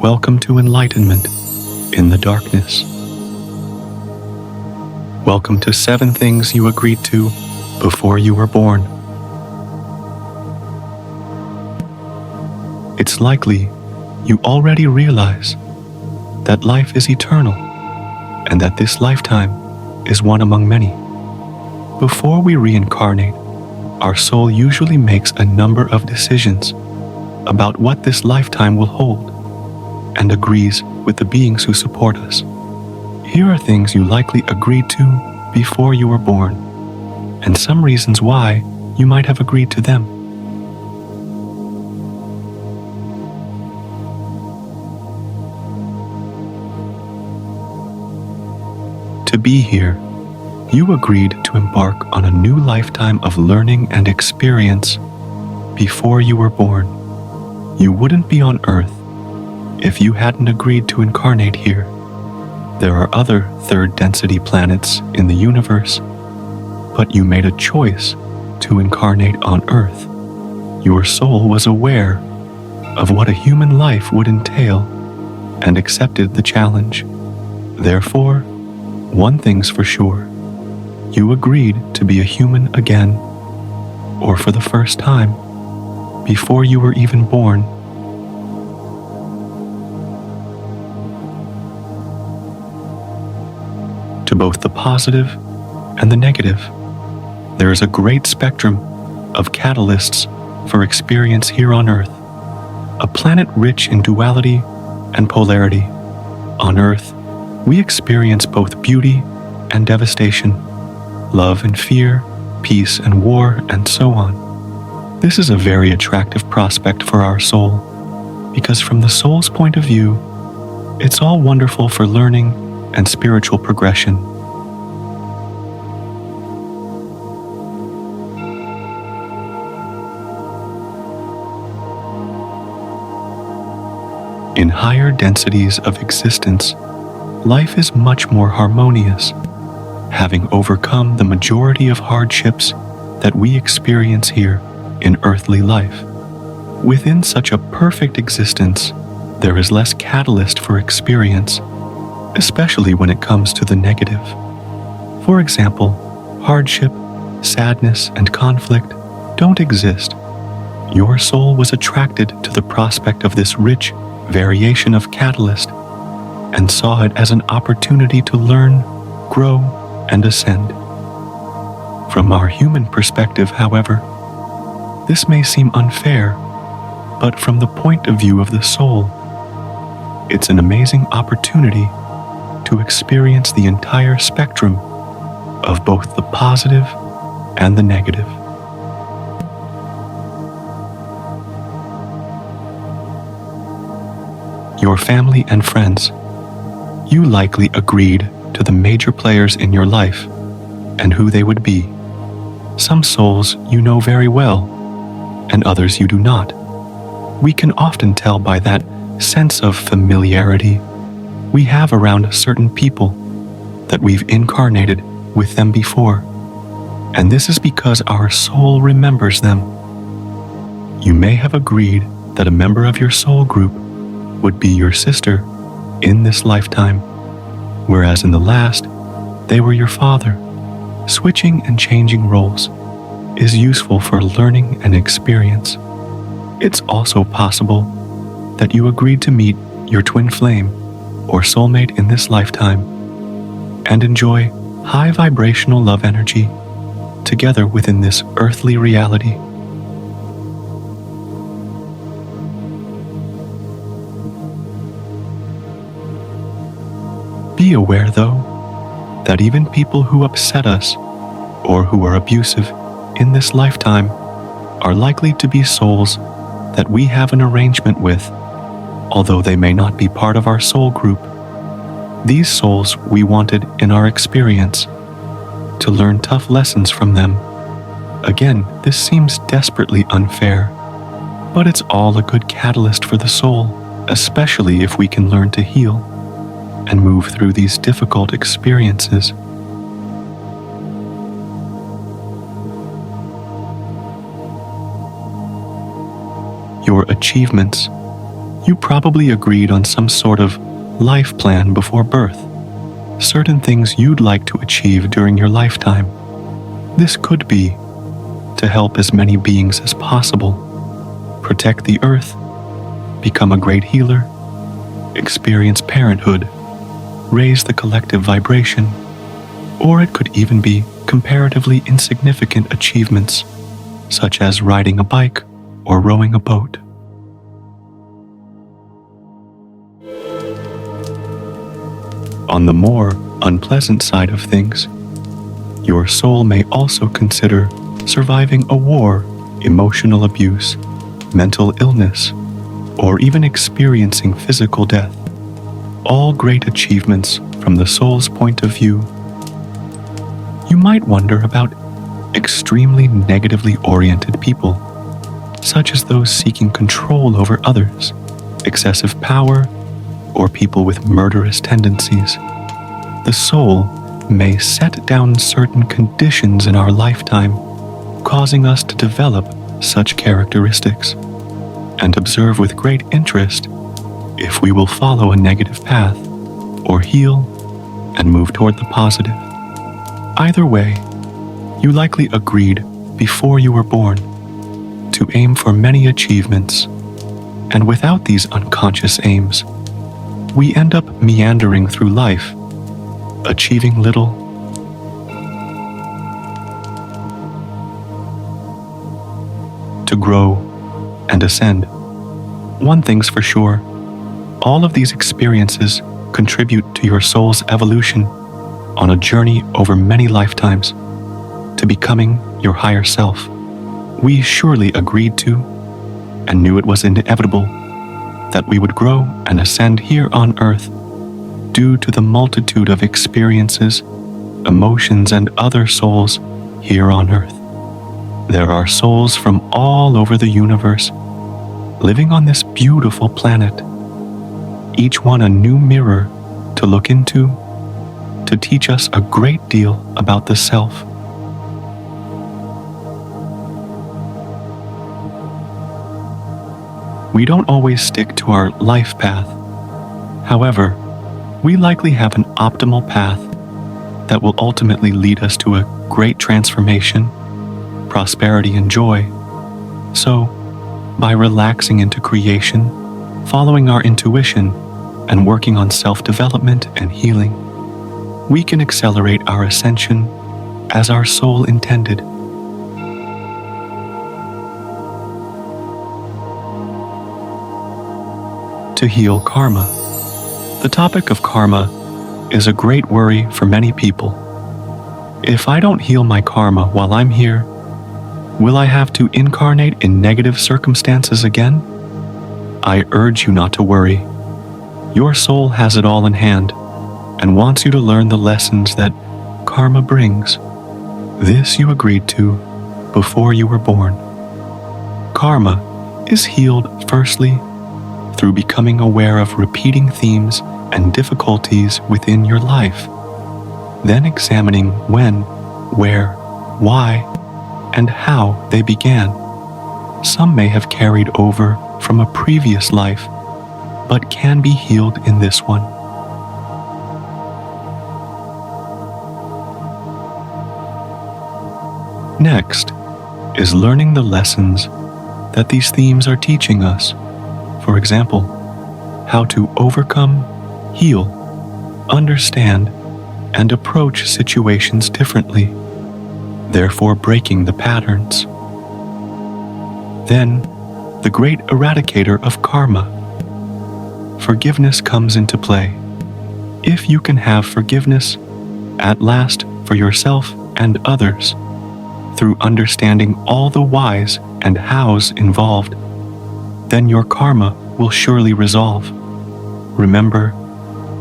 Welcome to Enlightenment in the Darkness. Welcome to 7 things you agreed to before you were born. It's likely you already realize that life is eternal and that this lifetime is one among many. Before we reincarnate, our soul usually makes a number of decisions about what this lifetime will hold and agrees with the beings who support us. Here are things you likely agreed to before you were born, and some reasons why you might have agreed to them. To be here, you agreed to embark on a new lifetime of learning and experience before you were born. You wouldn't be on Earth if you hadn't agreed to incarnate here. There are other third-density planets in the universe, but you made a choice to incarnate on Earth. Your soul was aware of what a human life would entail and accepted the challenge. Therefore, one thing's for sure. You agreed to be a human again, or for the first time, before you were even born. To both the positive and the negative, there is a great spectrum of catalysts for experience here on Earth, a planet rich in duality and polarity. On Earth, we experience both beauty and devastation, love and fear, peace and war, and so on. This is a very attractive prospect for our soul, because from the soul's point of view, it's all wonderful for learning and spiritual progression. In higher densities of existence, life is much more harmonious, having overcome the majority of hardships that we experience here in earthly life. Within such a perfect existence, there is less catalyst for experience, especially when it comes to the negative. For example, hardship, sadness, and conflict don't exist. Your soul was attracted to the prospect of this rich variation of catalyst and saw it as an opportunity to learn, grow, and ascend. From our human perspective, however, this may seem unfair, but from the point of view of the soul, it's an amazing opportunity to experience the entire spectrum of both the positive and the negative. Your family and friends. You likely agreed to the major players in your life and who they would be. Some souls you know very well, and others you do not. We can often tell by that sense of familiarity we have around certain people that we've incarnated with them before, and this is because our soul remembers them. You may have agreed that a member of your soul group would be your sister in this lifetime, whereas in the last, they were your father. Switching and changing roles is useful for learning and experience. It's also possible that you agreed to meet your twin flame or soulmate in this lifetime and enjoy high vibrational love energy together within this earthly reality. Be aware, though, that even people who upset us or who are abusive in this lifetime are likely to be souls that we have an arrangement with, although they may not be part of our soul group. These souls we wanted in our experience to learn tough lessons from them. Again, this seems desperately unfair, but it's all a good catalyst for the soul, especially if we can learn to heal and move through these difficult experiences. Your achievements You probably agreed on some sort of life plan before birth, certain things you'd like to achieve during your lifetime. This could be to help as many beings as possible, protect the earth, become a great healer, experience parenthood, raise the collective vibration, or it could even be comparatively insignificant achievements, such as riding a bike or rowing a boat. On the more unpleasant side of things, your soul may also consider surviving a war, emotional abuse, mental illness, or even experiencing physical death. All great achievements from the soul's point of view. You might wonder about extremely negatively oriented people, such as those seeking control over others, excessive power, or people with murderous tendencies. The soul may set down certain conditions in our lifetime, causing us to develop such characteristics, and observe with great interest if we will follow a negative path, or heal and move toward the positive. Either way, you likely agreed before you were born to aim for many achievements, and without these unconscious aims, we end up meandering through life, achieving little. To grow and ascend. One thing's for sure, all of these experiences contribute to your soul's evolution on a journey over many lifetimes to becoming your higher self. We surely agreed to and knew it was inevitable that we would grow and ascend here on earth due to the multitude of experiences, emotions, and other souls here on earth. There are souls from all over the universe living on this beautiful planet, each one a new mirror to look into, to teach us a great deal about the self. We don't always stick to our life path. However, we likely have an optimal path that will ultimately lead us to a great transformation, prosperity, and joy. So, by relaxing into creation, following our intuition, and working on self-development and healing, we can accelerate our ascension as our soul intended. To heal karma. The topic of karma is a great worry for many people. If I don't heal my karma while I'm here, will I have to incarnate in negative circumstances again? I urge you not to worry. Your soul has it all in hand and wants you to learn the lessons that karma brings. This you agreed to before you were born. Karma is healed firstly through becoming aware of repeating themes and difficulties within your life, then examining when, where, why, and how they began. Some may have carried over from a previous life, but can be healed in this one. Next is learning the lessons that these themes are teaching us. For example, how to overcome, heal, understand, and approach situations differently, therefore breaking the patterns. Then, the great eradicator of karma. Forgiveness comes into play. If you can have forgiveness, at last, for yourself and others, through understanding all the whys and hows involved, then your karma will surely resolve. Remember,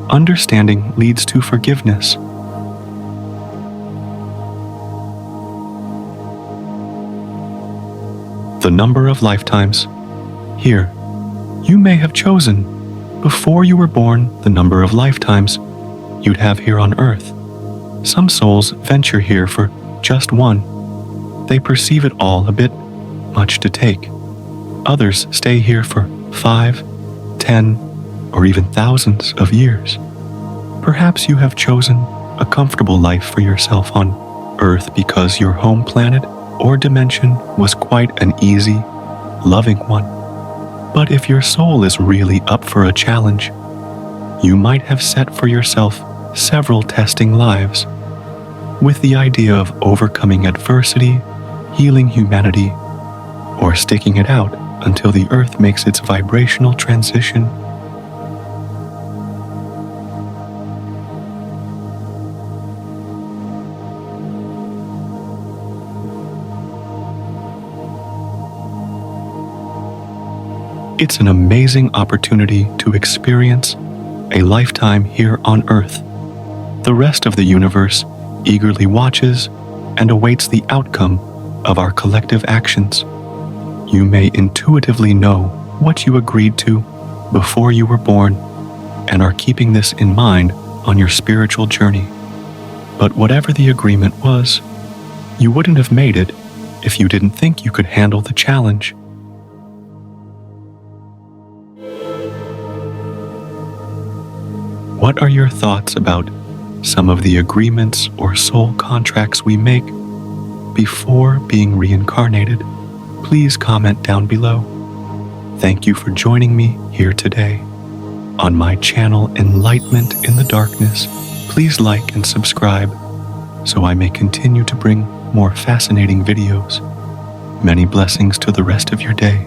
understanding leads to forgiveness. The number of lifetimes. Here, you may have chosen, before you were born, the number of lifetimes you'd have here on earth. Some souls venture here for just one. They perceive it all a bit much to take. Others stay here for 5, 10, or even thousands of years. Perhaps you have chosen a comfortable life for yourself on Earth because your home planet or dimension was quite an easy, loving one. But if your soul is really up for a challenge, you might have set for yourself several testing lives, with the idea of overcoming adversity, healing humanity, or sticking it out until the Earth makes its vibrational transition. It's an amazing opportunity to experience a lifetime here on Earth. The rest of the universe eagerly watches and awaits the outcome of our collective actions. You may intuitively know what you agreed to before you were born and are keeping this in mind on your spiritual journey. But whatever the agreement was, you wouldn't have made it if you didn't think you could handle the challenge. What are your thoughts about some of the agreements or soul contracts we make before being reincarnated? Please comment down below. Thank you for joining me here today. On my channel Enlightenment in the Darkness, please like and subscribe so I may continue to bring more fascinating videos. Many blessings to the rest of your day.